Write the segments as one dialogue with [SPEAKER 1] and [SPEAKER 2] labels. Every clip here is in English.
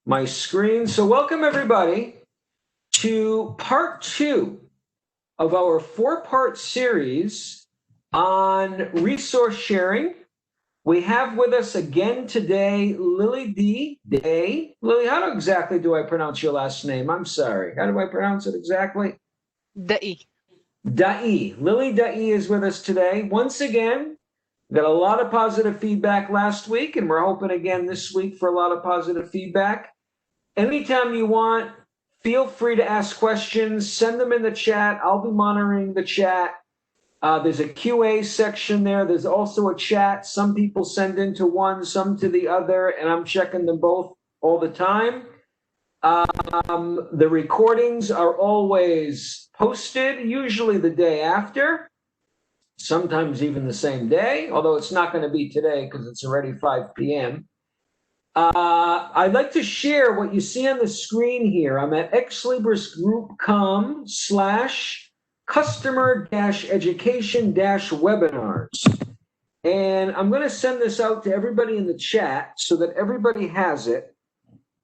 [SPEAKER 1] my screen. So welcome everybody to part 2 of our 4-part series on resource sharing. We have with us again today Lily D. Day. Lily, how exactly do I pronounce your last name? I'm sorry. How do I pronounce it exactly?
[SPEAKER 2] Dai.
[SPEAKER 1] Dai. Lily Dai is with us today. Once again, got a lot of positive feedback last week, and we're hoping again this week for a lot of positive feedback. Anytime you want, feel free to ask questions, send them in the chat. I'll be monitoring the chat. There's a QA section there. There's also a chat. Some people send into one, some to the other, and I'm checking them both all the time. The recordings are always posted, usually the day after, sometimes even the same day, although it's not going to be today because it's already 5 p.m. I'd like to share what you see on the screen here. I'm at exlibrisgroup.com/customer-education-webinars. And I'm going to send this out to everybody in the chat so that everybody has it.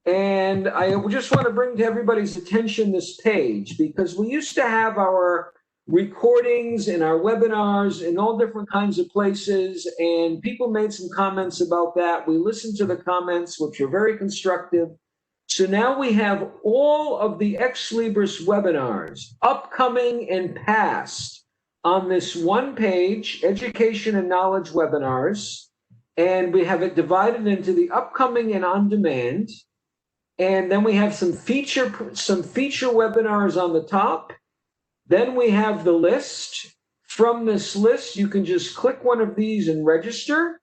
[SPEAKER 1] And I just want to bring to everybody's attention this page because we used to have our recordings and our webinars in all different kinds of places, and people made some comments about that. We listened to the comments, which are very constructive. So now we have all of the Ex Libris webinars, upcoming and past, on this one page, Education and Knowledge Webinars, and we have it divided into the upcoming and on demand. And then we have some feature webinars on the top. Then we have the list. From this list, you can just click one of these and register.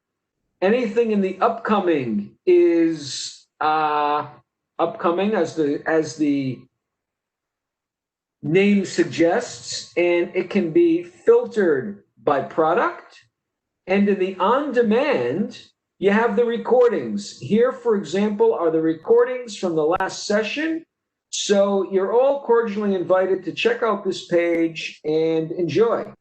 [SPEAKER 1] Anything in the upcoming is upcoming as the name suggests, and it can be filtered by product. And in the on-demand, you have the recordings. Here, for example, are the recordings from the last session. So you're all cordially invited to check out this page and enjoy.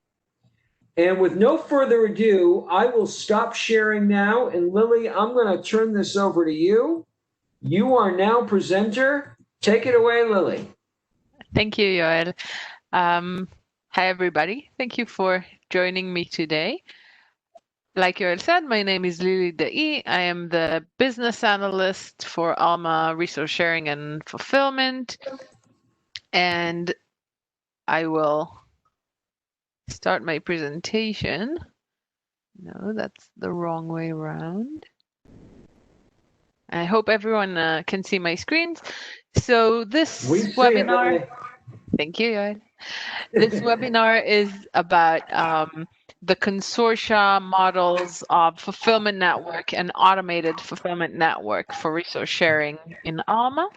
[SPEAKER 1] And with no further ado, I will stop sharing now. And Lily, I'm going to turn this over to you. You are now presenter. Take it away, Lily.
[SPEAKER 2] Thank you, Yoel. Hi, everybody. Thank you for joining me today. Like Yoel said, my name is Lily Dai. I am the business analyst for Alma Resource Sharing and Fulfillment. And I will start my presentation. No, that's the wrong way around. I hope everyone can see my screens. So this webinar, thank you, Yoel. This webinar is about the Consortia models of fulfillment network and automated fulfillment network for resource sharing in Alma.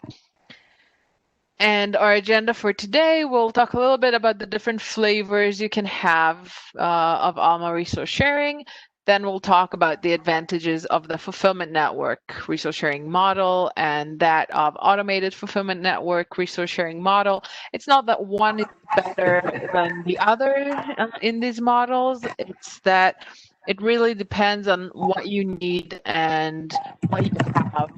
[SPEAKER 2] And our agenda for today, we'll talk a little bit about the different flavors you can have of Alma resource sharing. Then we'll talk about the advantages of the fulfillment network resource sharing model and that of automated fulfillment network resource sharing model. It's not that one is better than the other in these models. It's that it really depends on what you need and what you have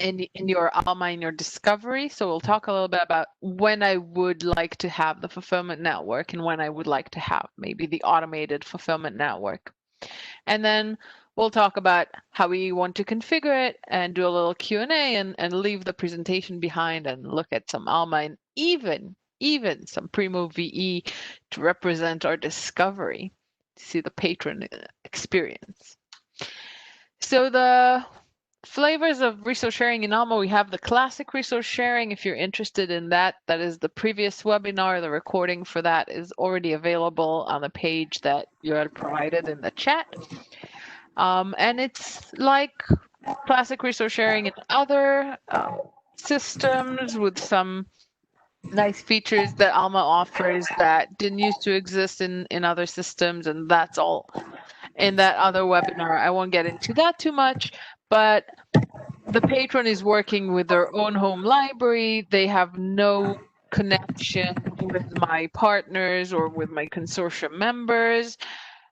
[SPEAKER 2] in your Alma, in your discovery. So we'll talk a little bit about when I would like to have the fulfillment network and when I would like to have maybe the automated fulfillment network. And then we'll talk about how we want to configure it and do a little Q&A and leave the presentation behind and look at some Alma and even some Primo VE to represent our discovery, to see the Patron experience. So the flavors of resource sharing in Alma, we have the classic resource sharing. If you're interested in that, that is the previous webinar. The recording for that is already available on the page that you had provided in the chat. And it's like classic resource sharing in other systems with some nice features that Alma offers that didn't used to exist in other systems, and that's all in that other webinar. I won't get into that too much, but the Patron is working with their own home library. They have no connection with my partners or with my consortium members.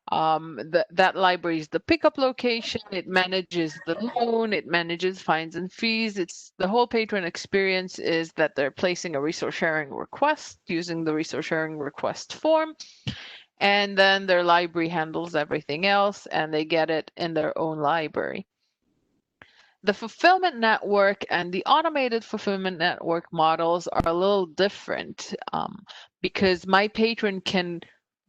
[SPEAKER 2] That library is the pickup location. It manages the loan. It manages fines and fees. It's the whole patron experience is that they're placing a resource sharing request using the resource sharing request form. And then their library handles everything else and they get it in their own library. The fulfillment network and the automated fulfillment network models are a little different because my patron can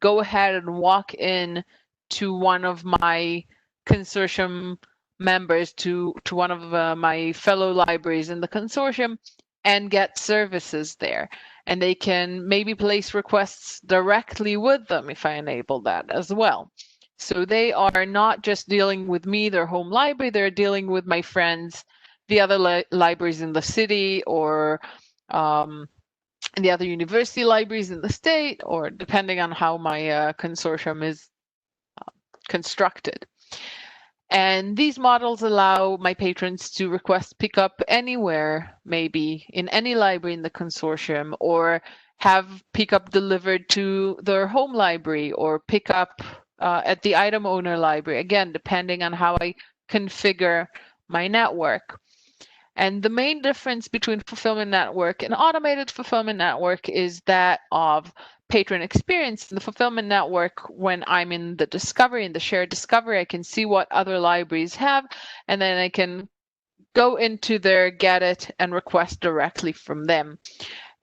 [SPEAKER 2] go ahead and walk in to one of my consortium members, to one of my fellow libraries in the consortium, and get services there. And they can maybe place requests directly with them if I enable that as well. So they are not just dealing with me, their home library, they're dealing with my friends, the other libraries in the city, or the other university libraries in the state, or depending on how my consortium is constructed. And these models allow my patrons to request pickup anywhere, maybe in any library in the consortium, or have pickup delivered to their home library, or pickup at the item owner library, again, depending on how I configure my network. And the main difference between fulfillment network and automated fulfillment network is that of patron experience. In the fulfillment network, when I'm in the discovery, in the shared discovery, I can see what other libraries have, and then I can go into their get it and request directly from them.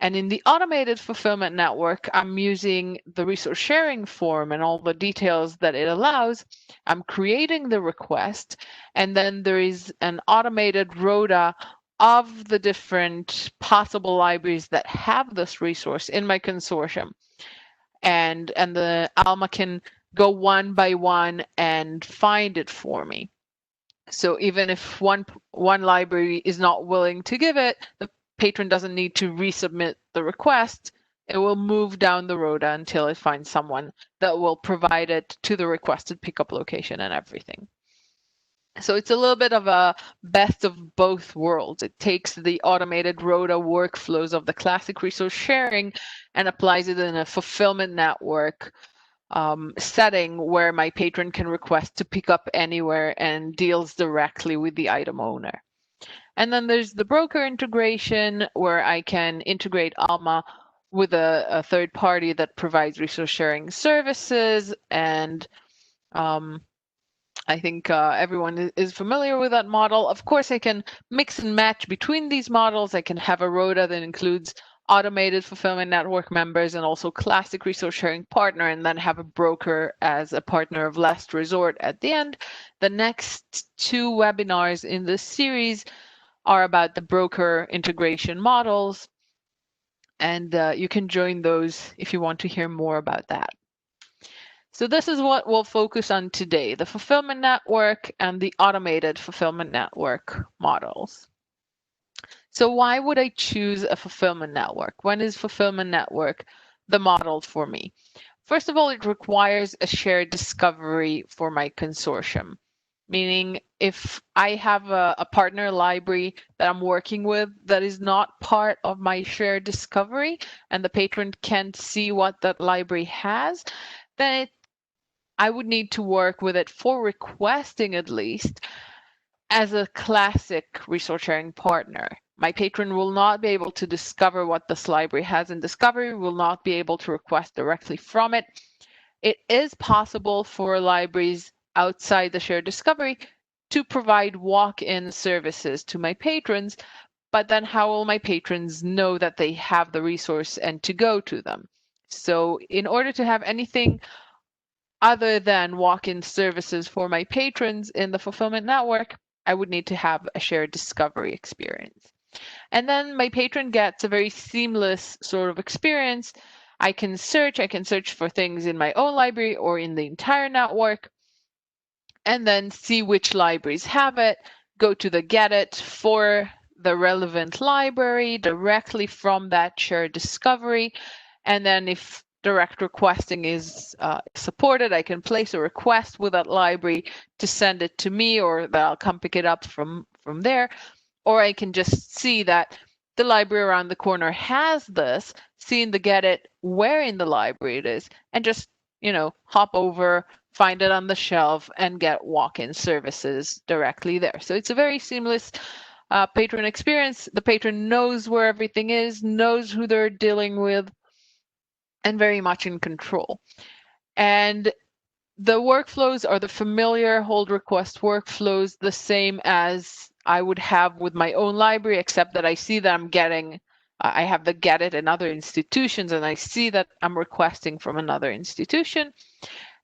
[SPEAKER 2] And in the automated fulfillment network, I'm using the resource sharing form and all the details that it allows. I'm creating the request, and then there is an automated rota of the different possible libraries that have this resource in my consortium. And the Alma can go one by one and find it for me. So even if one library is not willing to give it, the patron doesn't need to resubmit the request. It will move down the rota until it finds someone that will provide it to the requested pickup location and everything. So it's a little bit of a best of both worlds. It takes the automated rota workflows of the classic resource sharing and applies it in a fulfillment network setting where my patron can request to pick up anywhere and deals directly with the item owner. And then there's the broker integration where I can integrate Alma with a third party that provides resource sharing services. And I think everyone is familiar with that model. Of course, I can mix and match between these models. I can have a rota that includes automated fulfillment network members and also classic resource sharing partner, and then have a broker as a partner of last resort at the end. The next two webinars in this series are about the broker integration models, and you can join those if you want to hear more about that. So this is what we'll focus on today, the fulfillment network and the automated fulfillment network models. So why would I choose a fulfillment network? When is fulfillment network the model for me? First of all, it requires a shared discovery for my consortium, meaning if I have a partner library that I'm working with that is not part of my shared discovery and the patron can't see what that library has, then I would need to work with it for requesting at least as a classic resource sharing partner. My patron will not be able to discover what this library has in discovery, will not be able to request directly from it. It is possible for libraries outside the shared discovery to provide walk-in services to my patrons, but then how will my patrons know that they have the resource and to go to them? So in order to have anything other than walk-in services for my patrons in the fulfillment network, I would need to have a shared discovery experience. And then my patron gets a very seamless sort of experience. I can search for things in my own library or in the entire network, and then see which libraries have it, go to the get it for the relevant library directly from that shared discovery. And then if direct requesting is supported, I can place a request with that library to send it to me, or that I'll come pick it up from there. Or I can just see that the library around the corner has this, see in the get it where in the library it is, and just, hop over, find it on the shelf and get walk-in services directly there. So it's a very seamless patron experience. The patron knows where everything is, knows who they're dealing with, and very much in control. And the workflows are the familiar hold request workflows, the same as I would have with my own library, except that I see that I have the get it in other institutions, and I see that I'm requesting from another institution.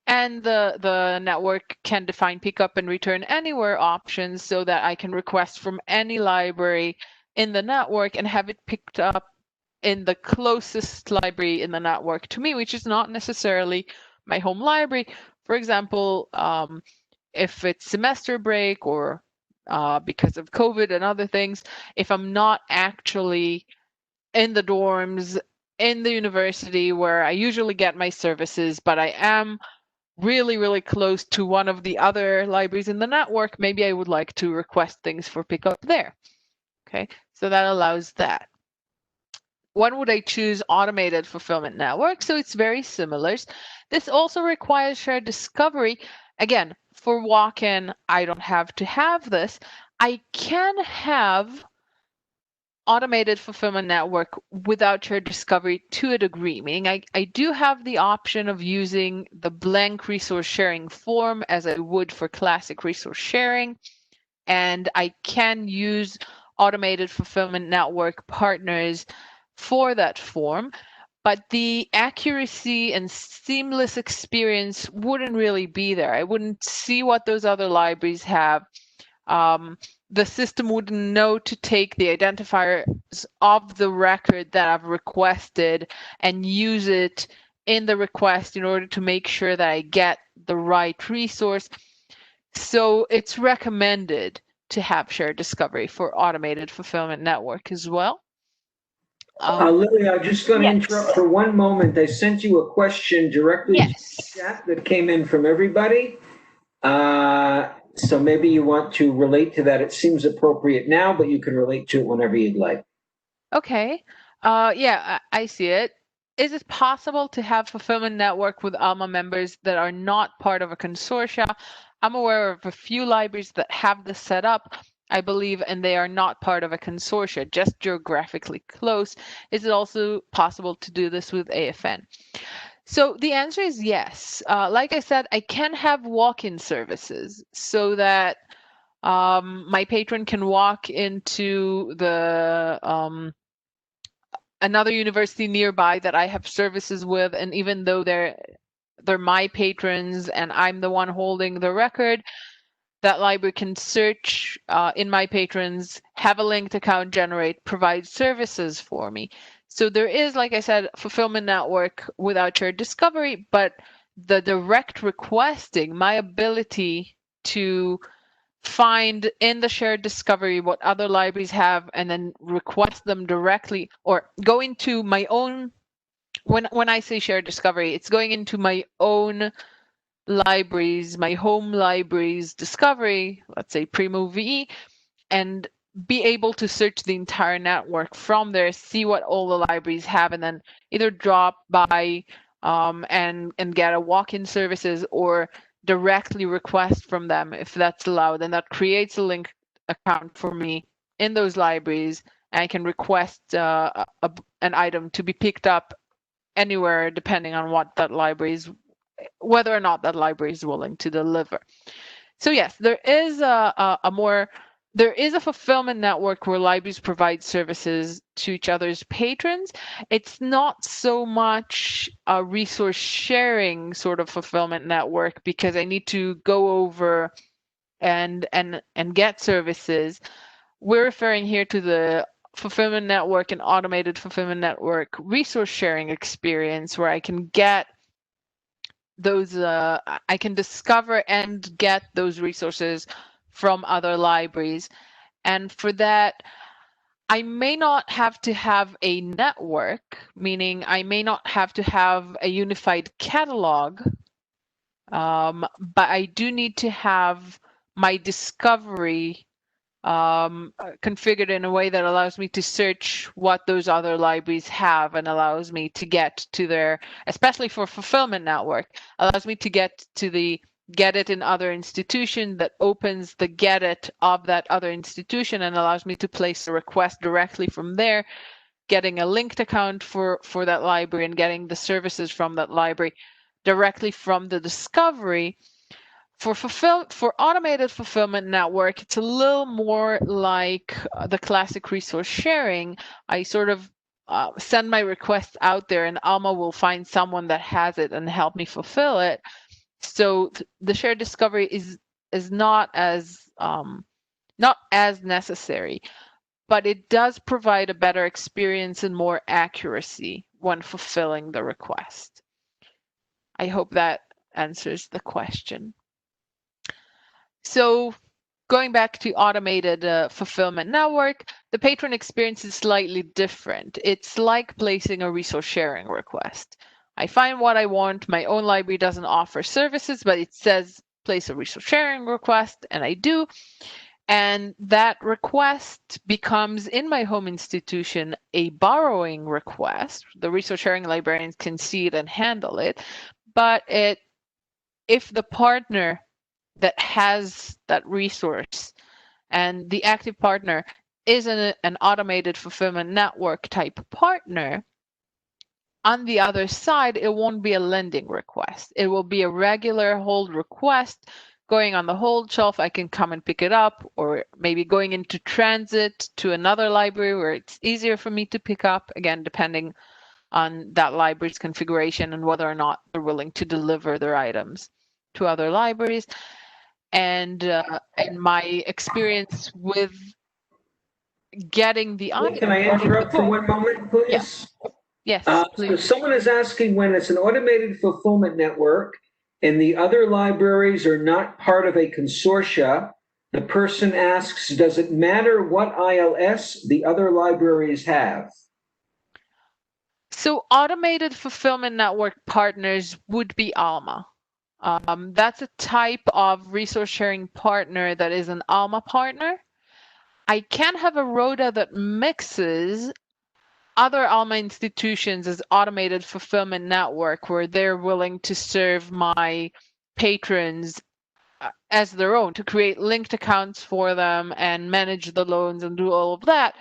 [SPEAKER 2] And the network can define pickup and return anywhere options so that I can request from any library in the network and have it picked up in the closest library in the network to me, which is not necessarily my home library. For example, if it's semester break or because of COVID and other things, if I'm not actually in the dorms, in the university where I usually get my services, but I am really, really close to one of the other libraries in the network, maybe I would like to request things for pickup there. Okay, so that allows that. When would I choose automated fulfillment network? So it's very similar. This also requires shared discovery. Again, for walk-in, I don't have to have this. I can have automated fulfillment network without shared discovery to a degree, meaning I do have the option of using the blank resource sharing form as I would for classic resource sharing. And I can use automated fulfillment network partners for that form, but the accuracy and seamless experience wouldn't really be there. I wouldn't see what those other libraries have. The system wouldn't know to take the identifiers of the record that I've requested and use it in the request in order to make sure that I get the right resource. So it's recommended to have shared discovery for automated fulfillment network as well.
[SPEAKER 1] Lily, I'm just going to
[SPEAKER 2] Yes.
[SPEAKER 1] interrupt for one moment. I sent you a question directly to
[SPEAKER 2] Yes.
[SPEAKER 1] the chat that came in from everybody. So maybe you want to relate to that. It seems appropriate now, but you can relate to it whenever you'd like.
[SPEAKER 2] Okay. Yeah, I see it. Is it possible to have fulfillment network with Alma members that are not part of a consortia? I'm aware of a few libraries that have this set up, I believe, and they are not part of a consortia, just geographically close. Is it also possible to do this with AFN? So the answer is yes. Like I said, I can have walk-in services so that my patron can walk into the another university nearby that I have services with, and even though they're my patrons and I'm the one holding the record, that library can search in my patrons, have a linked account generate, provide services for me. So there is, like I said, fulfillment network without shared discovery, but the direct requesting, my ability to find in the shared discovery what other libraries have and then request them directly or go into my own, when I say shared discovery, it's going into my own libraries, my home libraries discovery, let's say Primo VE, and be able to search the entire network from there, see what all the libraries have, and then either drop by and get a walk-in services or directly request from them if that's allowed. And that creates a link account for me in those libraries. And I can request an item to be picked up anywhere depending on what that library is, whether or not that library is willing to deliver. So yes, there is there is a fulfillment network where libraries provide services to each other's patrons. It's not so much a resource sharing sort of fulfillment network because I need to go over and get services. We're referring here to the fulfillment network and automated fulfillment network resource sharing experience where I can get those I can discover and get those resources from other libraries. And for that, I may not have to have a network, meaning I may not have to have a unified catalog, but I do need to have my discovery configured in a way that allows me to search what those other libraries have and allows me to get to their, especially for fulfillment network, allows me to get to the get it in other institution that opens the get it of that other institution and allows me to place a request directly from there, getting a linked account for that library and getting the services from that library directly from the discovery. For automated fulfillment network, it's a little more like the classic resource sharing. I sort of send my request out there and Alma will find someone that has it and help me fulfill it. So the shared discovery is not as necessary, but it does provide a better experience and more accuracy when fulfilling the request. I hope that answers the question. So going back to automated fulfillment network, the patron experience is slightly different. It's like placing a resource sharing request. I find what I want. My own library doesn't offer services, but it says place a resource sharing request, and I do. And that request becomes, in my home institution, a borrowing request. The resource sharing librarians can see it and handle it. But if the partner that has that resource and the active partner is an automated fulfillment network type partner, on the other side, it won't be a lending request. It will be a regular hold request going on the hold shelf. I can come and pick it up, or maybe going into transit to another library where it's easier for me to pick up, again, depending on that library's configuration and whether or not they're willing to deliver their items to other libraries. And my experience with getting the item.
[SPEAKER 1] Can I interrupt for one moment, please?
[SPEAKER 2] Yes, please.
[SPEAKER 1] So someone is asking, when it's an automated fulfillment network and the other libraries are not part of a consortia, the person asks, does it matter what ILS the other libraries have?
[SPEAKER 2] So automated fulfillment network partners would be Alma. That's a type of resource sharing partner that is an Alma partner. I can have a RODA that mixes other Alma institutions as automated fulfillment network where they're willing to serve my patrons as their own, to create linked accounts for them and manage the loans and do all of that.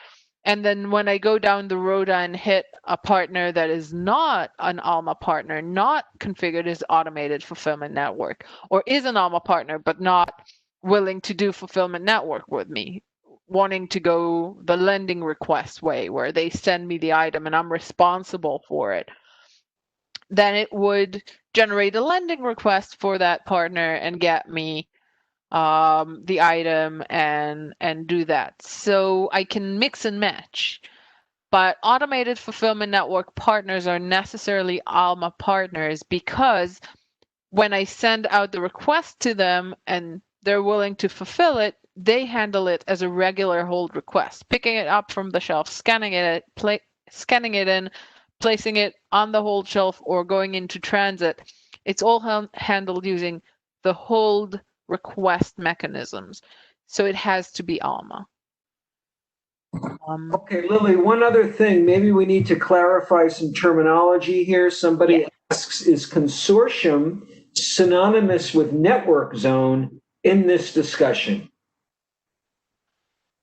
[SPEAKER 2] And then when I go down the road and hit a partner that is not an Alma partner, not configured as automated fulfillment network, or is an Alma partner but not willing to do fulfillment network with me, wanting to go the lending request way where they send me the item and I'm responsible for it, then it would generate a lending request for that partner and get me the item and do that. So I can mix and match. But automated fulfillment network partners are necessarily Alma partners because when I send out the request to them and they're willing to fulfill it, they handle it as a regular hold request, picking it up from the shelf, scanning it in, placing it on the hold shelf, or going into transit. It's all handled using the hold request mechanisms. So it has to be Alma.
[SPEAKER 1] Okay, Lily, one other thing. Maybe we need to clarify some terminology here. Somebody asks, is consortium synonymous with network zone in this discussion?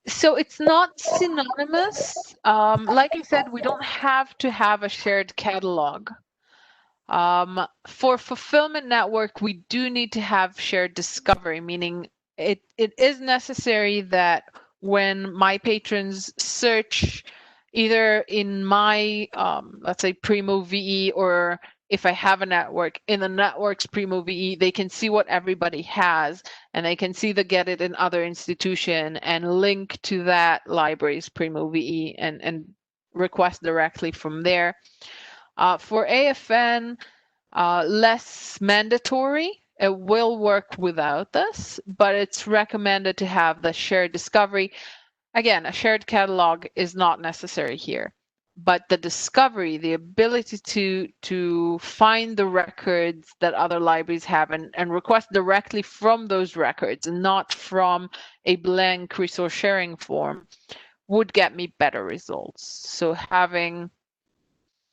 [SPEAKER 2] So it's not synonymous. Like I said, we don't have to have a shared catalog. For fulfillment network, we do need to have shared discovery, meaning it is necessary that when my patrons search either in my, let's say, Primo VE, or if I have a network, in the network's Primo VE, they can see what everybody has, and they can see the get it in other institution and link to that library's Primo VE and request directly from there. For AFN, less mandatory. It will work without this, but it's recommended to have the shared discovery. Again, a shared catalog is not necessary here. but the discovery, the ability to find the records that other libraries have and request directly from those records and not from a blank resource sharing form would get me better results. So having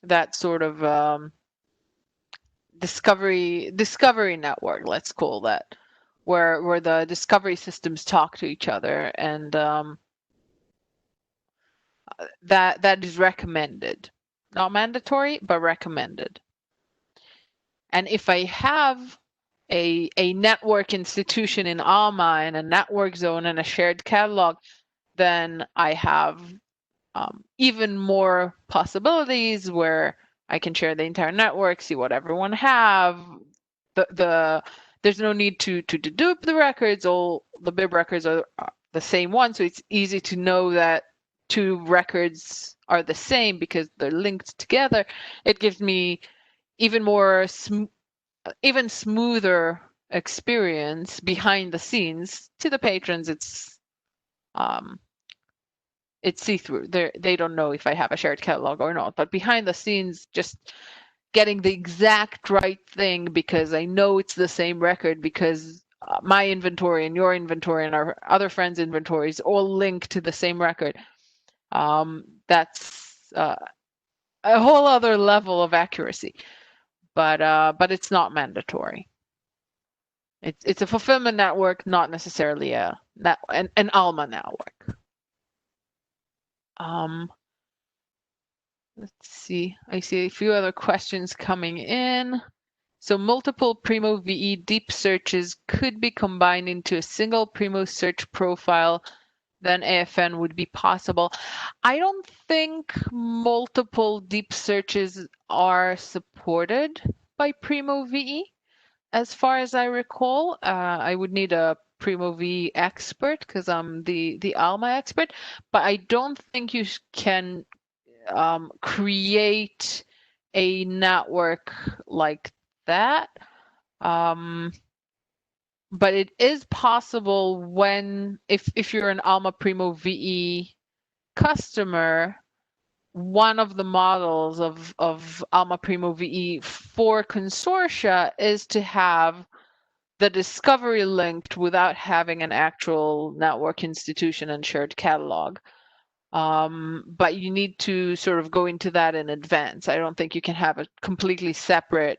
[SPEAKER 2] that sort of discovery network, let's call that, where the discovery systems talk to each other, and that is recommended, not mandatory, but recommended. And if I have a network institution in Alma and a network zone and a shared catalog, then I have even more possibilities where I can share the entire network, see what everyone have. There's no need to dedupe the records. All the bib records are the same one, so it's easy to know that two records are the same because they're linked together. It gives me even more even smoother experience behind the scenes. To the patrons, it's see-through. They don't know if I have a shared catalog or not. But behind the scenes, just getting the exact right thing because I know it's the same record because my inventory and your inventory and our other friends' inventories all link to the same record. That's a whole other level of accuracy, but it's not mandatory. It's a fulfillment network, not necessarily an Alma network. Let's see. I see a few other questions coming in. So multiple Primo VE deep searches could be combined into a single Primo search profile, then AFN would be possible. I don't think multiple deep searches are supported by Primo VE. As far as I recall, I would need a Primo VE expert because I'm the Alma expert, but I don't think you can create a network like that. But it is possible if you're an Alma Primo VE customer, one of the models of Alma Primo VE for Consortia is to have the discovery linked without having an actual network institution and shared catalog. But you need to sort of go into that in advance. I don't think you can have a completely separate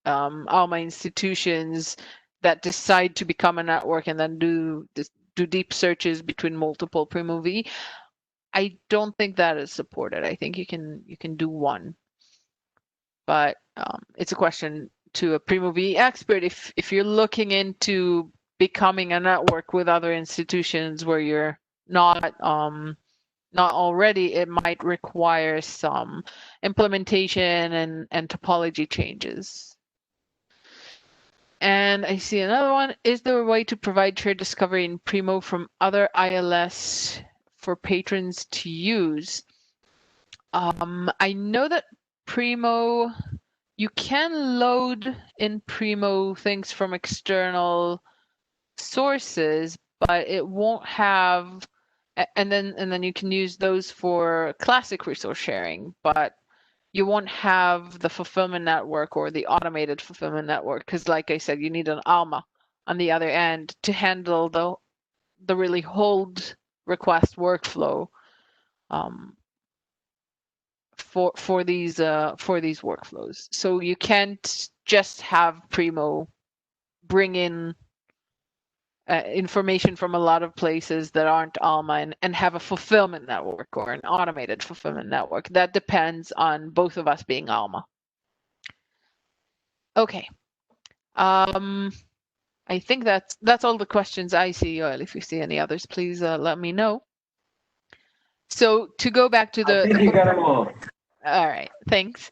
[SPEAKER 2] Alma institutions that decide to become a network and then do deep searches between multiple Primo VE. I don't think that is supported. I think you can do one, but it's a question to a Primo VE expert. If you're looking into becoming a network with other institutions where you're not already, it might require some implementation and topology changes. And I see another one. Is there a way to provide shared discovery in Primo from other ILS for patrons to use? I know that Primo, you can load in Primo things from external sources, but it won't have, and then you can use those for classic resource sharing, but you won't have the fulfillment network or the automated fulfillment network because, like I said, you need an Alma on the other end to handle the really hold request workflow for these workflows. So you can't just have Primo bring in information from a lot of places that aren't Alma and have a fulfillment network or an automated fulfillment network. That depends on both of us being Alma. Okay. I think that's all the questions I see, Yoel. If you see any others, please let me know. So to go back to
[SPEAKER 1] I think you got them all.
[SPEAKER 2] All right, thanks.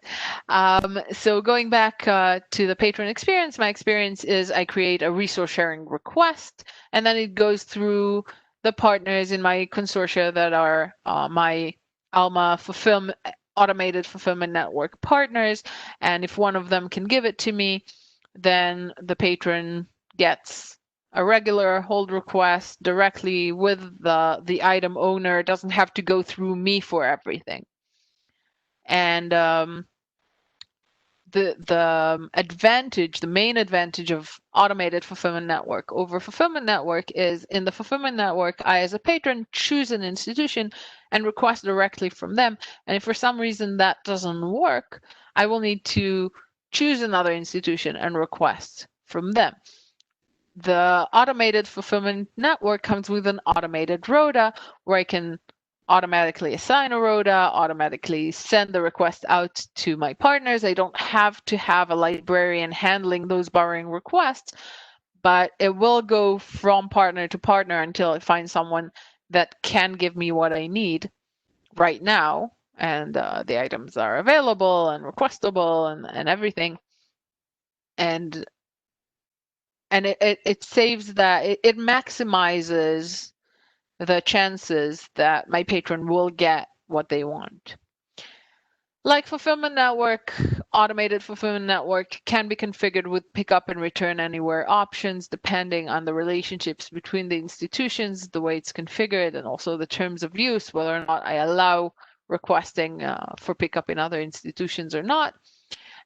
[SPEAKER 2] So going back to the patron experience, my experience is I create a resource sharing request, and then it goes through the partners in my consortia that are my Alma automated fulfillment network partners. And if one of them can give it to me, then the patron gets a regular hold request directly with the item owner. It doesn't have to go through me for everything. And the main advantage of automated fulfillment network over fulfillment network is in the fulfillment network, I as a patron choose an institution and request directly from them. And if for some reason that doesn't work, I will need to choose another institution and request from them. The automated fulfillment network comes with an automated rota where I can automatically assign a rota, automatically send the request out to my partners. I don't have to have a librarian handling those borrowing requests, but it will go from partner to partner until I find someone that can give me what I need right now. And the items are available and requestable and everything. And it saves that, it maximizes the chances that my patron will get what they want. Like fulfillment network, automated fulfillment network can be configured with pickup and return anywhere options depending on the relationships between the institutions, the way it's configured, and also the terms of use, whether or not I allow requesting for pickup in other institutions or not.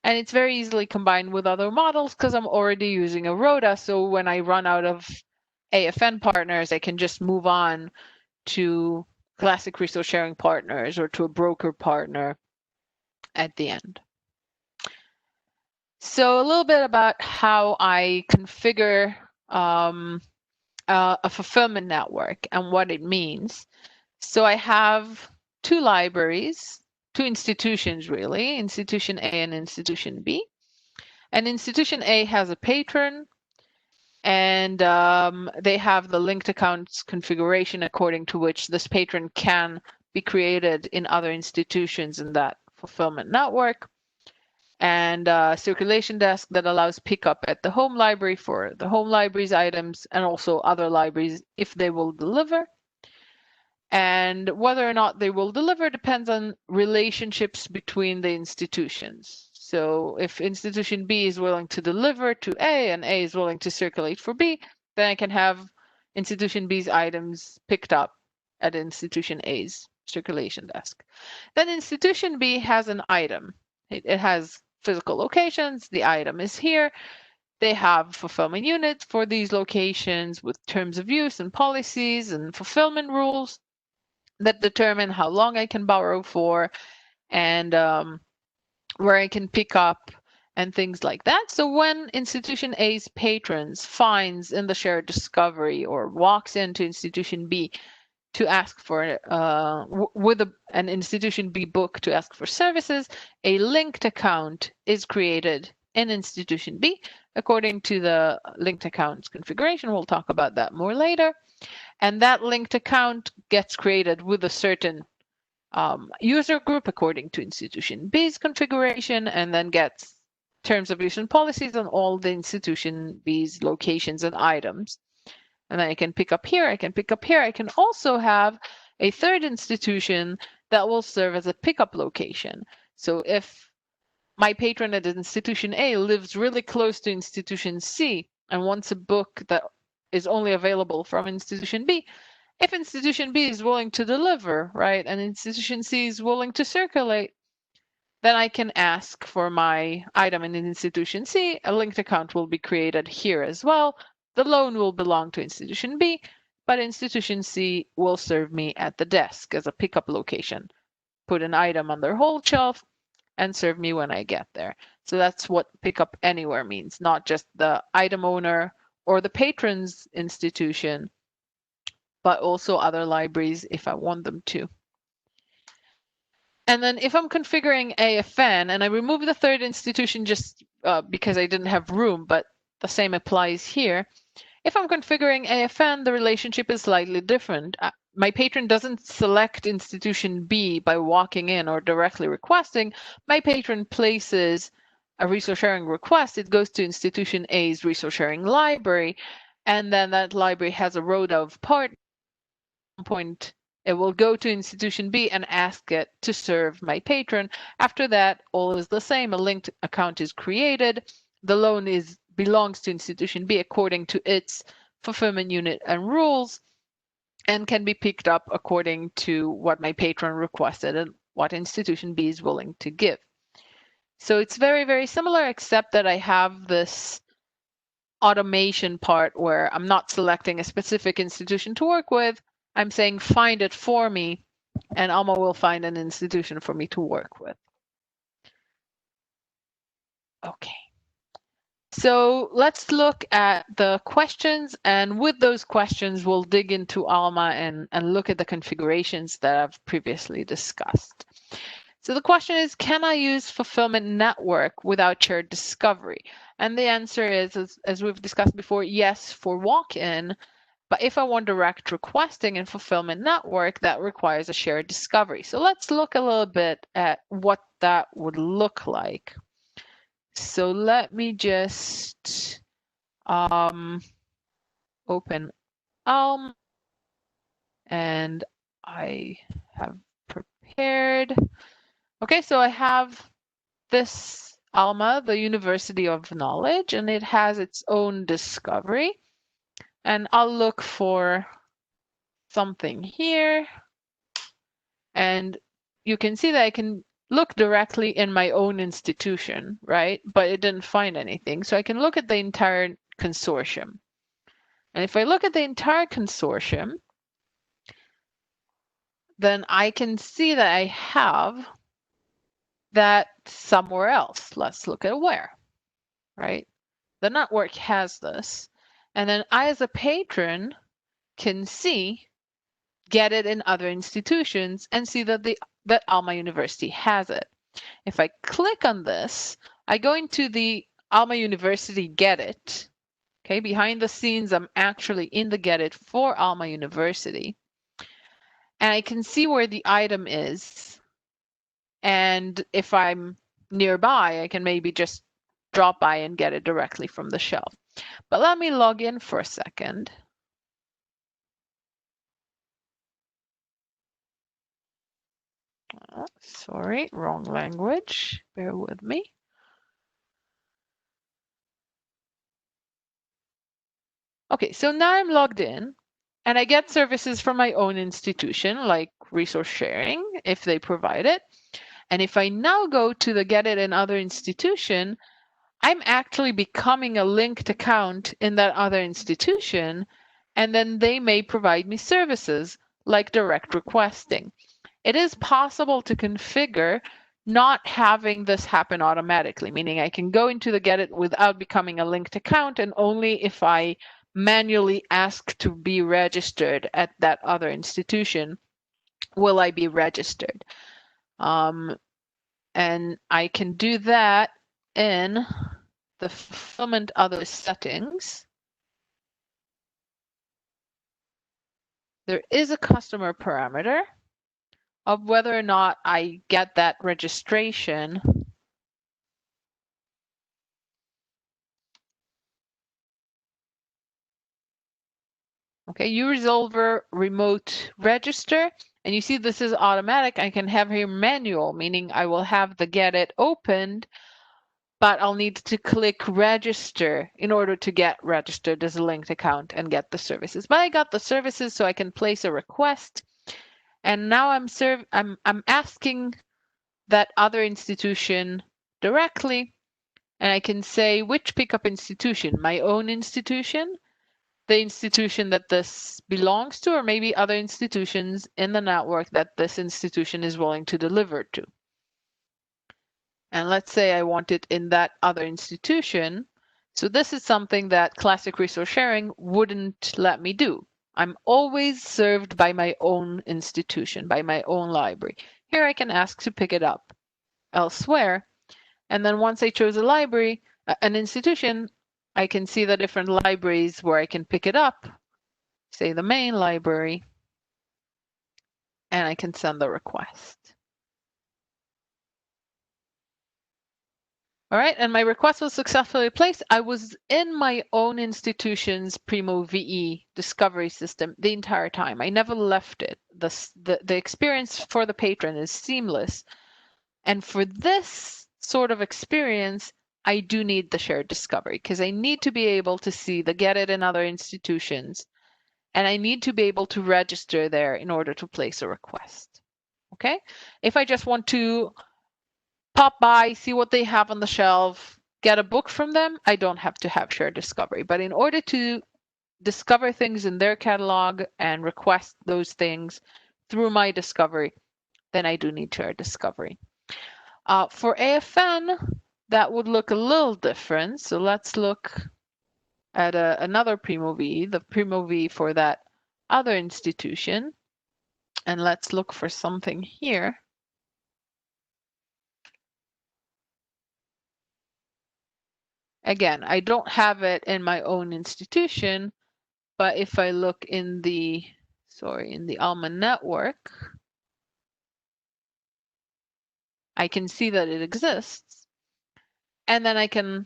[SPEAKER 2] And it's very easily combined with other models because I'm already using a rota. So when I run out of AFN partners, I can just move on to classic resource sharing partners or to a broker partner at the end. So a little bit about how I configure a fulfillment network and what it means. So I have two libraries, two institutions really, Institution A and Institution B. And Institution A has a patron, and they have the linked accounts configuration according to which this patron can be created in other institutions in that fulfillment network, and a circulation desk that allows pickup at the home library for the home library's items and also other libraries if they will deliver. And whether or not they will deliver depends on relationships between the institutions. So if institution B is willing to deliver to A and A is willing to circulate for B, then I can have institution B's items picked up at institution A's circulation desk. Then institution B has an item. It has physical locations. The item is here. They have fulfillment units for these locations with terms of use and policies and fulfillment rules that determine how long I can borrow for and where I can pick up and things like that. So when institution A's patrons finds in the shared discovery or walks into institution B to ask for with an institution B book to ask for services, a linked account is created in institution B according to the linked accounts configuration. We'll talk about that more later. And that linked account gets created with a certain user group according to institution B's configuration, and then gets terms of use and policies on all the institution B's locations and items. And then I can pick up here, I can pick up here. I can also have a third institution that will serve as a pickup location. So if my patron at institution A lives really close to institution C and wants a book that is only available from institution B, if institution B is willing to deliver, right, and institution C is willing to circulate, then I can ask for my item in institution C. A linked account will be created here as well. The loan will belong to institution B, but institution C will serve me at the desk as a pickup location. Put an item on their hold shelf and serve me when I get there. So that's what pickup anywhere means, not just the item owner or the patron's institution, but also other libraries if I want them to. And then if I'm configuring AFN, and I remove the third institution just because I didn't have room, but the same applies here. If I'm configuring AFN, the relationship is slightly different. My patron doesn't select institution B by walking in or directly requesting. My patron places a resource sharing request. It goes to institution A's resource sharing library, and then that library has a rota of partners. Point it will go to institution B and ask it to serve my patron. After that, all is the same. A linked account is created. The loan belongs to institution B according to its fulfillment unit and rules, and can be picked up according to what my patron requested. And what institution B is willing to give. So it's very, very similar, except that I have this automation part where I'm not selecting a specific institution to work with. I'm saying find it for me, and Alma will find an institution for me to work with. Okay. So let's look at the questions, and with those questions, we'll dig into Alma and look at the configurations that I've previously discussed. So the question is, can I use fulfillment network without shared discovery? And the answer is, as we've discussed before, yes for walk-in, but if I want direct requesting in fulfillment network, that requires a shared discovery. So let's look a little bit at what that would look like. So let me just open Alma, and I have prepared. Okay, so I have this Alma, the University of Knowledge, and it has its own discovery. And I'll look for something here. And you can see that I can look directly in my own institution, right? But it didn't find anything. So I can look at the entire consortium. And if I look at the entire consortium, then I can see that I have that somewhere else. Let's look at where, right? The network has this. And then I, as a patron, can see, get it in other institutions and see that that Alma University has it. If I click on this, I go into the Alma University Get It. Okay, behind the scenes, I'm actually in the Get It for Alma University. And I can see where the item is. And if I'm nearby, I can maybe just drop by and get it directly from the shelf. But let me log in for a second. Sorry, wrong language. Bear with me. Okay, so now I'm logged in and I get services from my own institution, like resource sharing, if they provide it. And if I now go to the Get It in Other institution, I'm actually becoming a linked account in that other institution, and then they may provide me services like direct requesting. It is possible to configure not having this happen automatically, meaning I can go into the Get It without becoming a linked account, and only if I manually ask to be registered at that other institution will I be registered. And I can do that in the fulfillment other settings. There is a customer parameter of whether or not I get that registration. Okay, uResolver remote register. And you see this is automatic. I can have here manual, meaning I will have the Get It opened, but I'll need to click register in order to get registered as a linked account and get the services. But I got the services, so I can place a request. And now I'm asking that other institution directly, and I can say which pickup institution, my own institution, the institution that this belongs to, or maybe other institutions in the network that this institution is willing to deliver to. And let's say I want it in that other institution. So this is something that classic resource sharing wouldn't let me do. I'm always served by my own institution, by my own library. Here I can ask to pick it up elsewhere. And then once I chose a library, an institution, I can see the different libraries where I can pick it up, say the main library, and I can send the request. All right, and my request was successfully placed. I was in my own institution's Primo VE discovery system the entire time. I never left it. The experience for the patron is seamless. And for this sort of experience, I do need the shared discovery because I need to be able to see the Get It in Other institutions, and I need to be able to register there in order to place a request. Okay. If I just want to pop by, see what they have on the shelf, get a book from them, I don't have to have shared discovery. But in order to discover things in their catalog and request those things through my discovery, then I do need shared discovery. For AFN, that would look a little different. So let's look at another Primo V, the Primo V for that other institution. And let's look for something here. Again, I don't have it in my own institution, but if I look in the, in the Alma network, I can see that it exists. And then I can,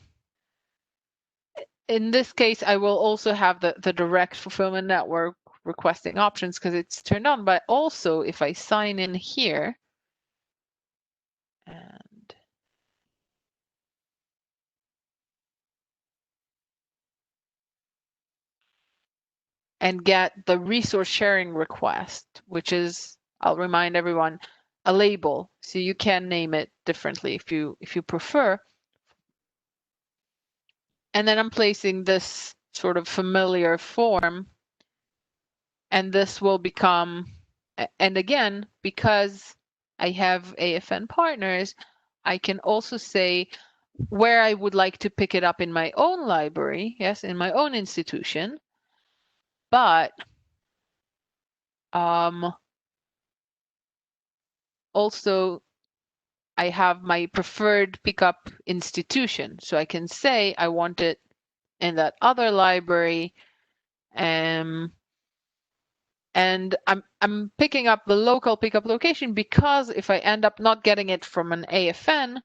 [SPEAKER 2] in this case, I will also have the direct fulfillment network requesting options because it's turned on. But also if I sign in here and get the resource sharing request, which is, I'll remind everyone, a label. So you can name it differently if you prefer. And then I'm placing this sort of familiar form, and this will become, and again, because I have AFN partners, I can also say where I would like to pick it up in my own library, yes, in my own institution, but also I have my preferred pickup institution. So I can say I want it in that other library, and I'm picking up the local pickup location because if I end up not getting it from an AFN,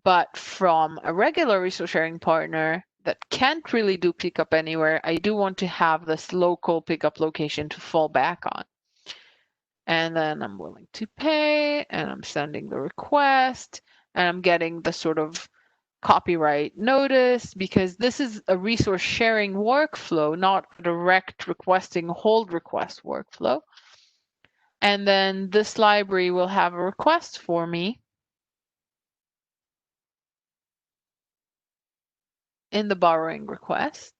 [SPEAKER 2] but from a regular resource sharing partner that can't really do pickup anywhere, I do want to have this local pickup location to fall back on. And then I'm willing to pay, and I'm sending the request, and I'm getting the sort of copyright notice because this is a resource sharing workflow, not a direct requesting hold request workflow. And then this library will have a request for me in the borrowing requests.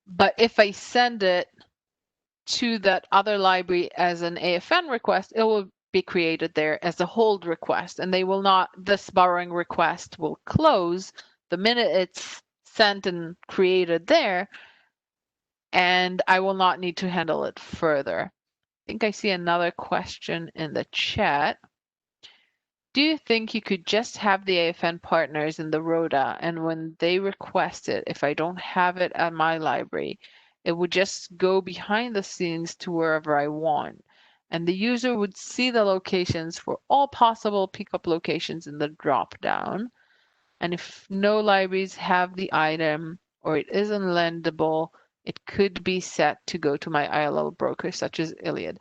[SPEAKER 2] But if I send it to that other library as an AFN request, it will be created there as a hold request, and they will not, this borrowing request will close the minute it's sent and created there, and I will not need to handle it further. I think I see another question in the chat. Do you think you could just have the AFN partners in the RODA, and when they request it, if I don't have it at my library, it would just go behind the scenes to wherever I want, and the user would see the locations for all possible pickup locations in the drop-down, and if no libraries have the item or it isn't lendable, it could be set to go to my ILL broker, such as Iliad.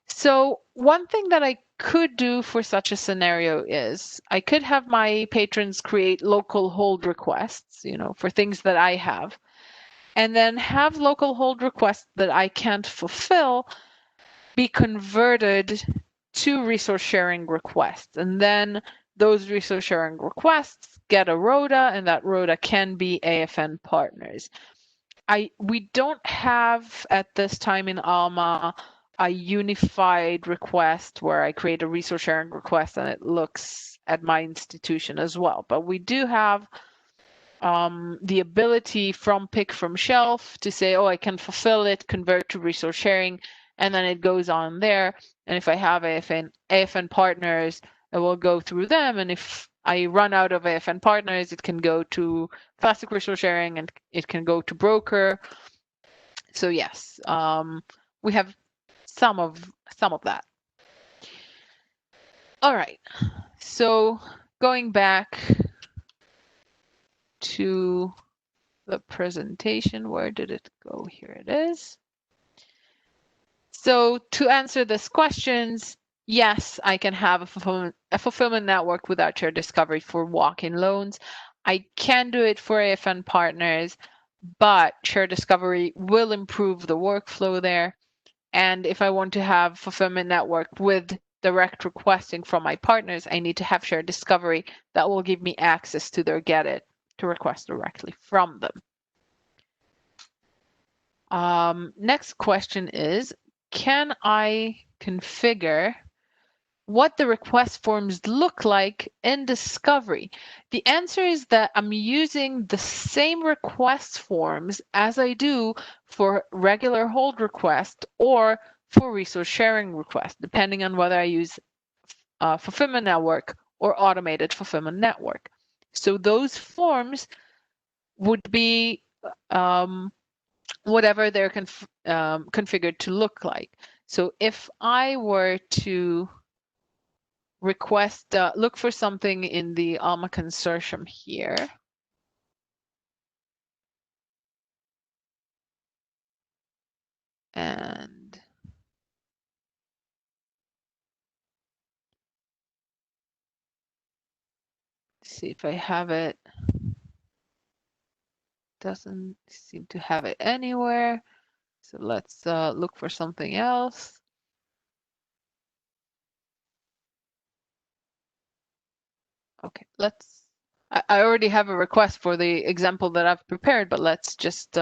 [SPEAKER 2] So one thing that I could do for such a scenario is I could have my patrons create local hold requests, for things that I have, and then have local hold requests that I can't fulfill be converted to resource sharing requests. And then those resource sharing requests get a RODA, and that RODA can be AFN partners. We don't have at this time in Alma a unified request where I create a resource sharing request and it looks at my institution as well. But we do have the ability from pick from shelf to say, oh, I can fulfill it, convert to resource sharing, and then it goes on there. And if I have AFN partners, it will go through them. And if I run out of AFN partners, it can go to classic resource sharing and it can go to broker. So yes, we have some of that. All right, so going back to the presentation, where did it go? Here it is. So to answer this questions, yes, I can have a fulfillment network without shared discovery for walk-in loans. I can do it for AFN partners, but Share Discovery will improve the workflow there. And if I want to have fulfillment network with direct requesting from my partners, I need to have Share Discovery that will give me access to their Get It to request directly from them. Next question is, can I configure what the request forms look like in Discovery? The answer is that I'm using the same request forms as I do for regular hold request or for resource sharing request, depending on whether I use fulfillment network or automated fulfillment network. So those forms would be whatever they're configured to look like. So if I were to request, look for something in the Alma consortium here. And see if I have it. Doesn't seem to have it anywhere. So let's look for something else. Okay, I already have a request for the example that I've prepared, but let's just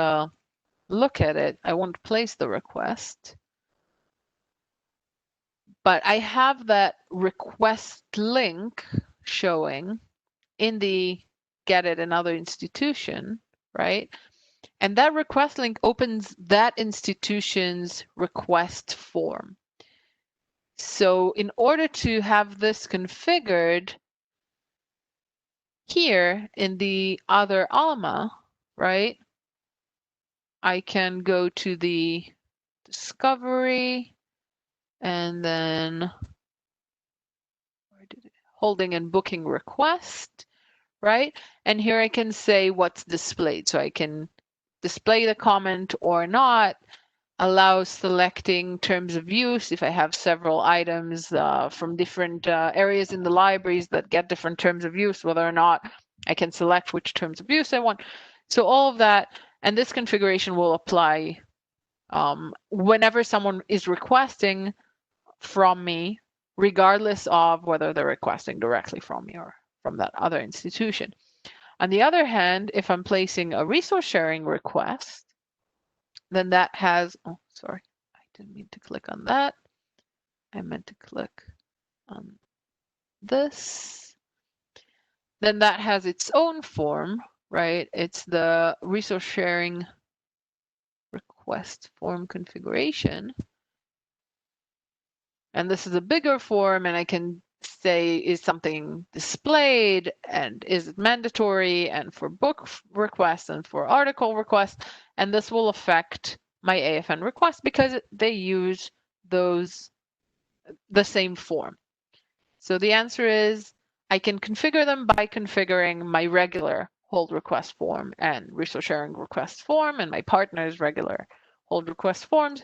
[SPEAKER 2] look at it. I won't place the request. But I have that request link showing in the Get It Another institution, right? And that request link opens that institution's request form. So in order to have this configured here in the other Alma, right, I can go to the discovery and then holding and booking request, right? And here I can say what's displayed. So I can display the comment or not, allow selecting terms of use if I have several items from different areas in the libraries that get different terms of use, whether or not I can select which terms of use I want. So all of that, and this configuration will apply whenever someone is requesting from me, regardless of whether they're requesting directly from me or from that other institution. On the other hand, if I'm placing a resource sharing request, then that has, oh, sorry, I didn't mean to click on that. I meant to click on this. Then that has its own form, right? It's the resource sharing request form configuration. And this is a bigger form, and I can say, is something displayed and is it mandatory, and for book requests and for article requests. And this will affect my AFN request because they use the same form. So the answer is I can configure them by configuring my regular hold request form and resource sharing request form and my partner's regular hold request forms.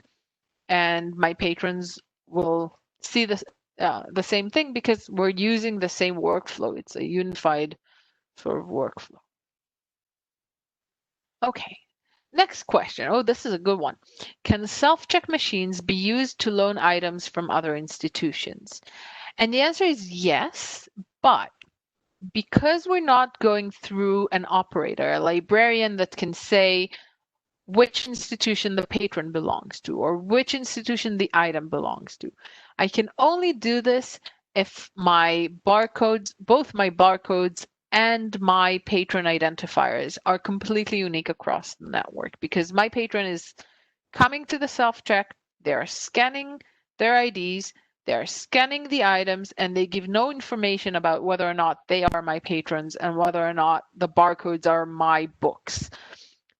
[SPEAKER 2] And my patrons will see this, the same thing because we're using the same workflow. It's a unified sort of workflow. Okay, next question. Oh, this is a good one. Can self-check machines be used to loan items from other institutions? And the answer is yes, but because we're not going through an operator, a librarian that can say which institution the patron belongs to or which institution the item belongs to, I can only do this if my barcodes, both my barcodes and my patron identifiers are completely unique across the network, because my patron is coming to the self-check, they're scanning their IDs, they're scanning the items, and they give no information about whether or not they are my patrons and whether or not the barcodes are my books.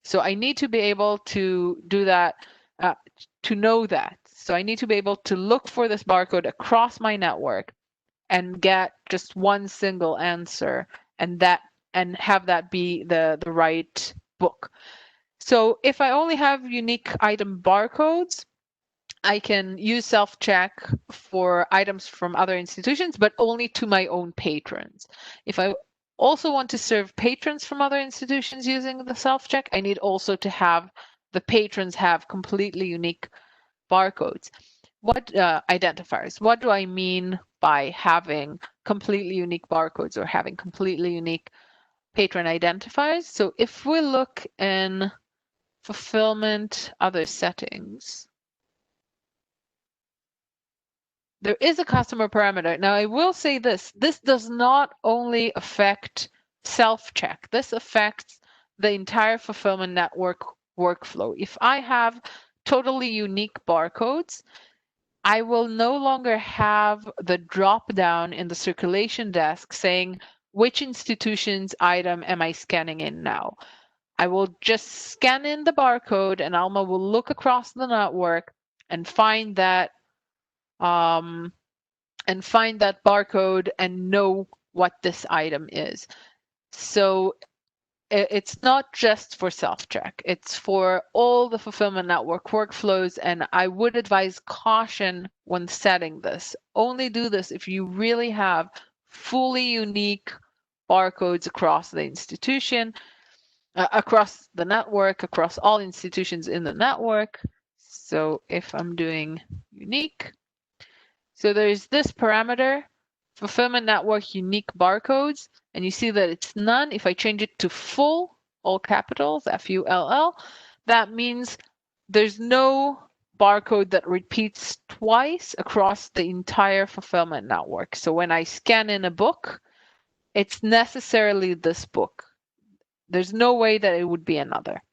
[SPEAKER 2] So I need to be able to do that, to know that. So I need to be able to look for this barcode across my network and get just one single answer, and have that be the right book. So if I only have unique item barcodes, I can use self-check for items from other institutions, but only to my own patrons. If I also want to serve patrons from other institutions using the self-check, I need also to have the patrons have completely unique barcodes. What identifiers? What do I mean by having completely unique barcodes or having completely unique patron identifiers? So if we look in fulfillment, other settings, there is a customer parameter. Now I will say this does not only affect self-check. This affects the entire fulfillment network workflow. If I have totally unique barcodes, I will no longer have the drop down in the circulation desk saying, which institution's item am I scanning in now? I will just scan in the barcode and Alma will look across the network and find that barcode and know what this item is. So it's not just for self-check, it's for all the fulfillment network workflows. And I would advise caution when setting this. Only do this if you really have fully unique barcodes across the institution, across the network, across all institutions in the network. So if I'm doing unique, so there's this parameter, fulfillment network unique barcodes, and you see that it's none. If I change it to full, all capitals, FULL, that means there's no barcode that repeats twice across the entire fulfillment network. So when I scan in a book, it's necessarily this book. There's no way that it would be another.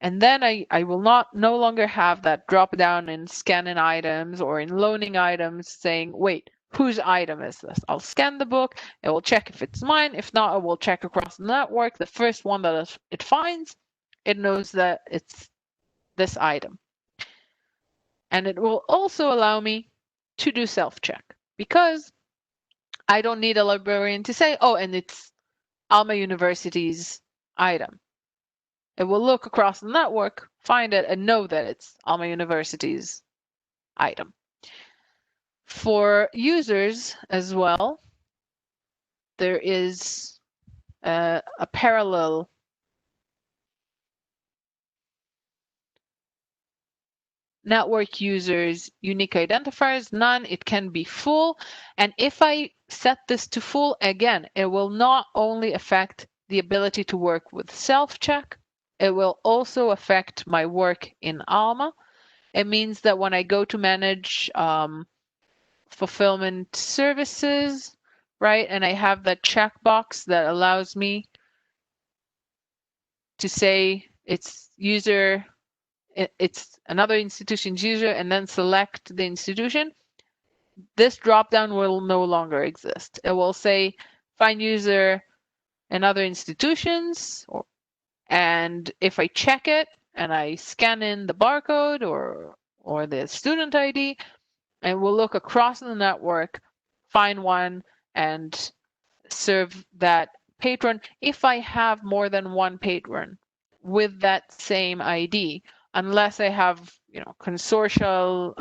[SPEAKER 2] And then I will no longer have that drop down in scanning items or in loaning items saying, wait, whose item is this? I'll scan the book, it will check if it's mine. If not, I will check across the network. The first one that it finds, it knows that it's this item. And it will also allow me to do self-check because I don't need a librarian to say, oh, and it's Alma University's item. It will look across the network, find it, and know that it's Alma University's item. For users as well, there is a parallel network users unique identifiers, none, it can be full. And if I set this to full, again, it will not only affect the ability to work with self-check, it will also affect my work in Alma. It means that when I go to manage fulfillment services, right, and I have that checkbox that allows me to say it's another institution's user and then select the institution, this dropdown will no longer exist. It will say find user in other institutions, and if I check it and I scan in the barcode or the student ID, and we'll look across the network, find one, and serve that patron if I have more than one patron with that same ID, unless I have, consortial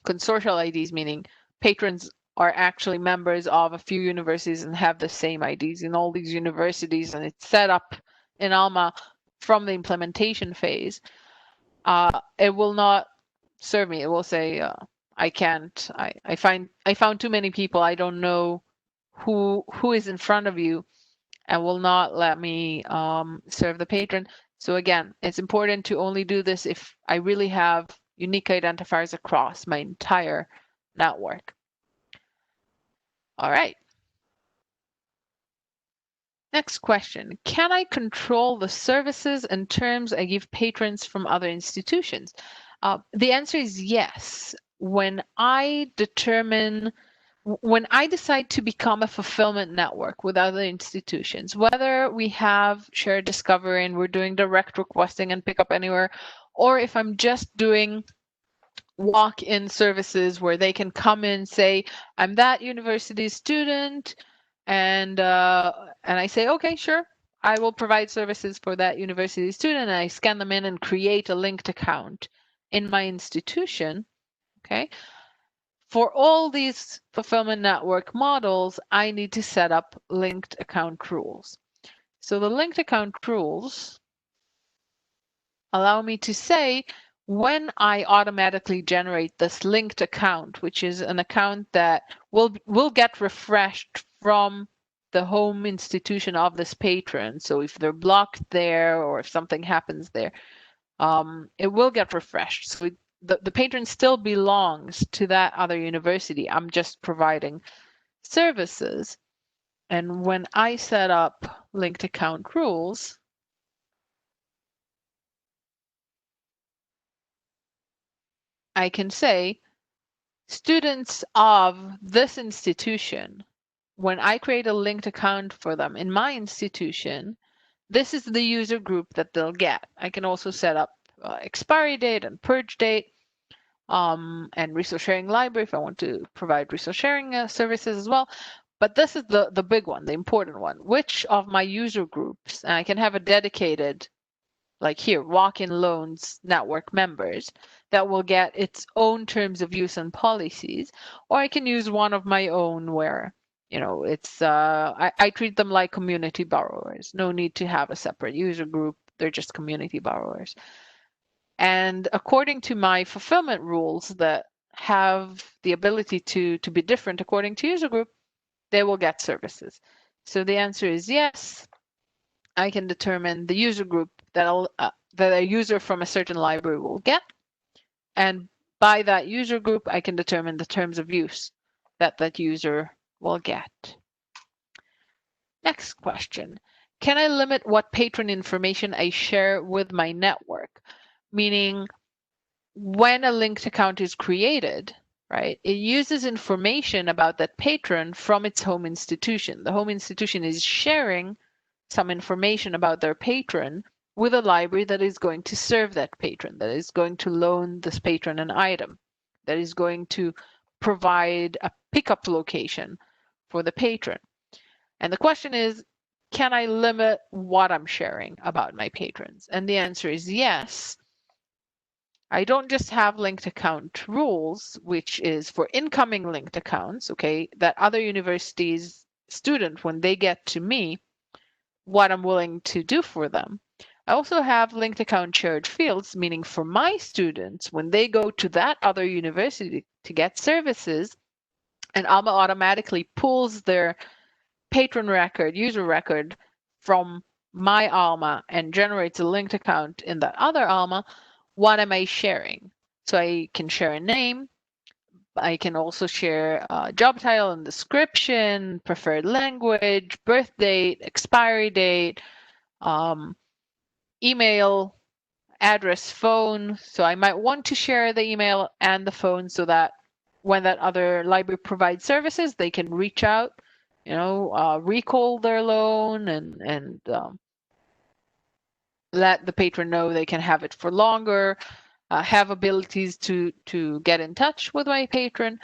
[SPEAKER 2] IDs, meaning patrons are actually members of a few universities and have the same IDs in all these universities, and it's set up in Alma from the implementation phase. It will not serve me. It will say I can't. I found too many people. I don't know who is in front of you, and will not let me serve the patron. So again, it's important to only do this if I really have unique identifiers across my entire network. All right. Next question. Can I control the services and terms I give patrons from other institutions? The answer is yes. When I decide to become a fulfillment network with other institutions, whether we have shared discovery and we're doing direct requesting and pick up anywhere, or if I'm just doing walk-in services where they can come in and say, I'm that university student, and I say, okay, sure, I will provide services for that university student, and I scan them in and create a linked account in my institution. Okay. For all these fulfillment network models, I need to set up linked account rules. So the linked account rules allow me to say when I automatically generate this linked account, which is an account that will get refreshed from the home institution of this patron. So if they're blocked there or if something happens there, it will get refreshed. So the patron still belongs to that other university. I'm just providing services. And when I set up linked account rules, I can say students of this institution, when I create a linked account for them in my institution, this is the user group that they'll get. I can also set up expiry date and purge date, and resource sharing library if I want to provide resource sharing services as well. But this is the big one, the important one. Which of my user groups, and I can have a dedicated, like here, walk-in loans network members that will get its own terms of use and policies, or I can use one of my own where, it's I treat them like community borrowers. No need to have a separate user group. They're just community borrowers. And according to my fulfillment rules that have the ability to be different according to user group, they will get services. So the answer is yes. I can determine the user group that a user from a certain library will get. And by that user group, I can determine the terms of use that that user will get. Next question. Can I limit what patron information I share with my network? Meaning, when a linked account is created, right, it uses information about that patron from its home institution. The home institution is sharing some information about their patron with a library that is going to serve that patron, that is going to loan this patron an item, that is going to provide a pickup location for the patron. And the question is, can I limit what I'm sharing about my patrons? And the answer is yes. I don't just have linked account rules, which is for incoming linked accounts, okay, that other universities student, when they get to me, what I'm willing to do for them. I also have linked account shared fields, meaning for my students, when they go to that other university to get services, and Alma automatically pulls their patron record, user record from my Alma and generates a linked account in that other Alma, what am I sharing? So I can share a name. I can also share a job title and description, preferred language, birth date, expiry date, email, address, phone. So I might want to share the email and the phone so that when that other library provides services, they can reach out, recall their loan and let the patron know they can have it for longer, have abilities to get in touch with my patron.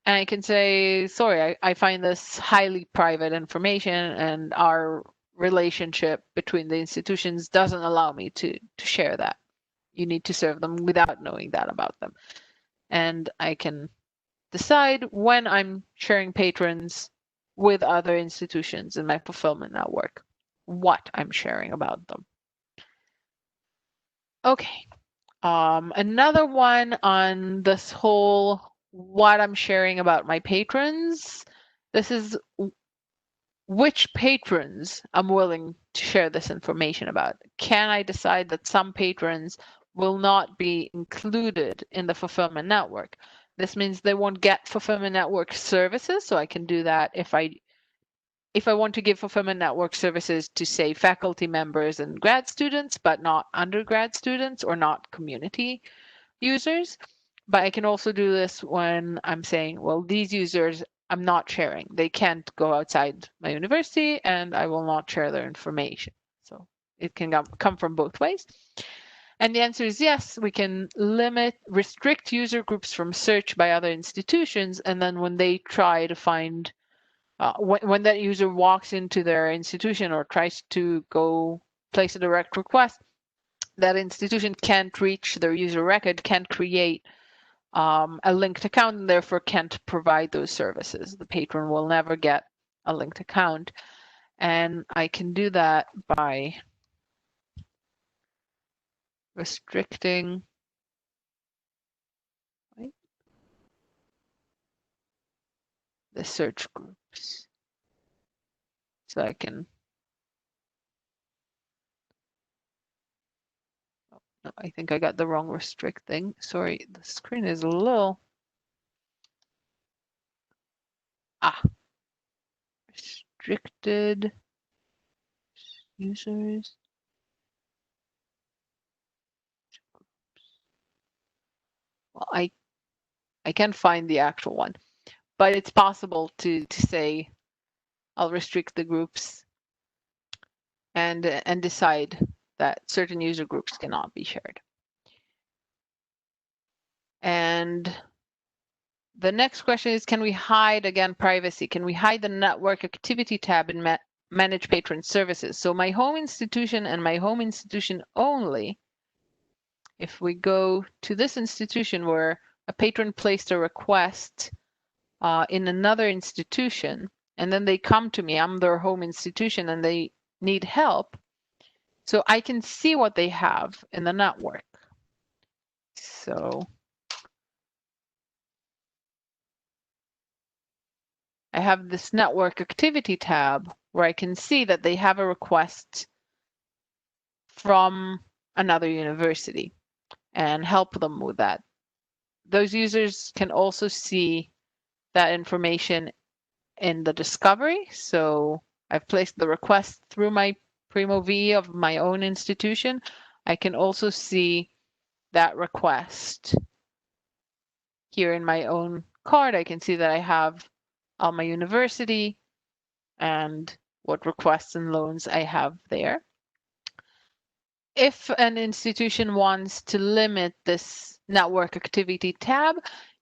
[SPEAKER 2] And I can say, sorry, I find this highly private information and our relationship between the institutions doesn't allow me to share that. You need to serve them without knowing that about them. And I can decide when I'm sharing patrons with other institutions in my fulfillment network, what I'm sharing about them. Okay. Another one on this whole what I'm sharing about my patrons. This is which patrons I'm willing to share this information about. Can I decide that some patrons will not be included in the fulfillment network? This means they won't get fulfillment network services. So I can do that if I want to give fulfillment network services to, say, faculty members and grad students, but not undergrad students or not community users. But I can also do this when I'm saying, well, these users I'm not sharing. They can't go outside my university and I will not share their information. So it can come from both ways. And the answer is yes, we can restrict user groups from search by other institutions. And then when they try to find when that user walks into their institution or tries to go place a direct request, that institution can't reach their user record, can't create a linked account and therefore can't provide those services. The patron will never get a linked account. And I can do that by restricting the search groups. So I can, oh, no, I think I got the wrong restrict thing. Sorry, the screen is a little, restricted users. Well, I can't find the actual one, but it's possible to say I'll restrict the groups and decide that certain user groups cannot be shared. And the next question is, can we hide, again, privacy? Can we hide the network activity tab in manage patron services? So my home institution and my home institution only, if we go to this institution where a patron placed a request in another institution, and then they come to me, I'm their home institution, and they need help. So I can see what they have in the network. So I have this network activity tab where I can see that they have a request from another university and help them with that. Those users can also see that information in the discovery. So I've placed the request through my Primo V of my own institution. I can also see that request here in my own card. I can see that I have Alma University and what requests and loans I have there. If an institution wants to limit this network activity tab,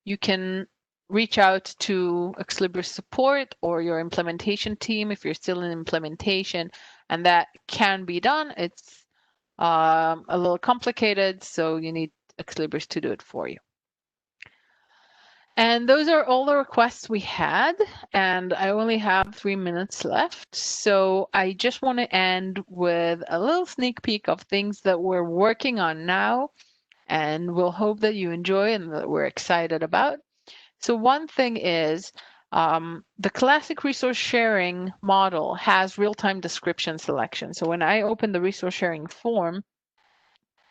[SPEAKER 2] you can reach out to Exlibris support or your implementation team if you're still in implementation, and that can be done. It's a little complicated, so you need Exlibris to do it for you. And those are all the requests we had, and I only have 3 minutes left. So I just want to end with a little sneak peek of things that we're working on now, and we'll hope that you enjoy and that we're excited about. So one thing is the classic resource sharing model has real-time description selection. So when I open the resource sharing form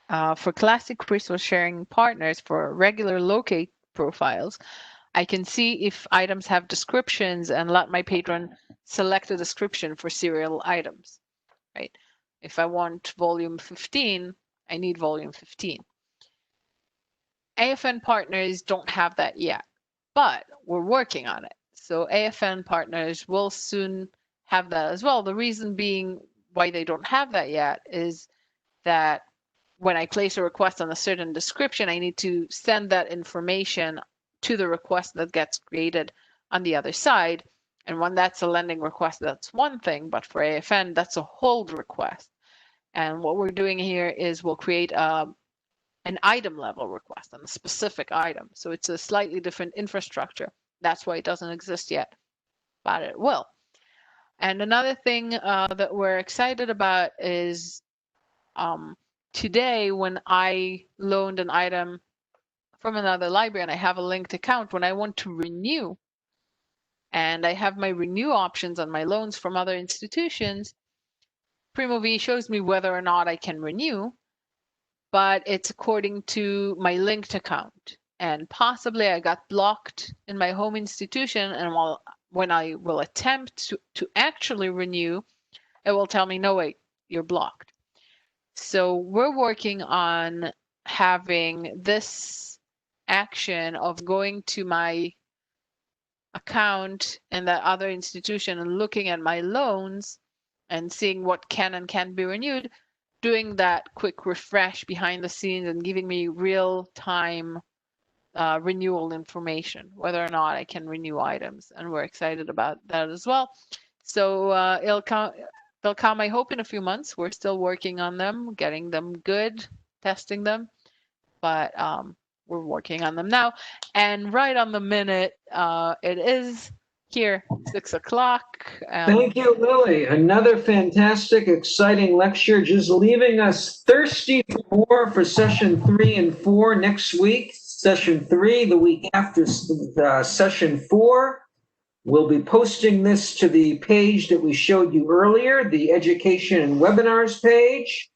[SPEAKER 2] for classic resource sharing partners for regular locate profiles, I can see if items have descriptions and let my patron select a description for serial items, right? If I want volume 15, I need volume 15. AFN partners don't have that yet, but we're working on it. So AFN partners will soon have that as well. The reason being why they don't have that yet is that when I place a request on a certain description, I need to send that information to the request that gets created on the other side. And when that's a lending request, that's one thing, but for AFN, that's a hold request. And what we're doing here is we'll create an item level request on a specific item. So it's a slightly different infrastructure. That's why it doesn't exist yet, but it will. And another thing that we're excited about is today, when I loaned an item from another library and I have a linked account, when I want to renew and I have my renew options on my loans from other institutions, Primo V shows me whether or not I can renew, but it's according to my linked account. And possibly I got blocked in my home institution, and when I will attempt to actually renew, it will tell me, no, wait, you're blocked. So we're working on having this action of going to my account in that other institution and looking at my loans and seeing what can and can't be renewed, doing that quick refresh behind the scenes and giving me real-time renewal information, whether or not I can renew items. And we're excited about that as well. So they'll come, I hope, in a few months. We're still working on them, getting them good, testing them, but we're working on them now. And right on the minute, it is here, 6 o'clock.
[SPEAKER 1] Thank you, Lily. Another fantastic, exciting lecture, just leaving us thirsty for more for session 3 and 4 next week. Session 3, the week after session 4. We'll be posting this to the page that we showed you earlier, the education and webinars page.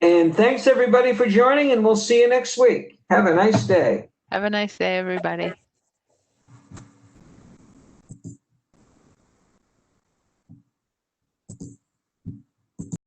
[SPEAKER 1] And thanks everybody for joining, and we'll see you next week. Have a nice day.
[SPEAKER 2] Have a nice day, everybody.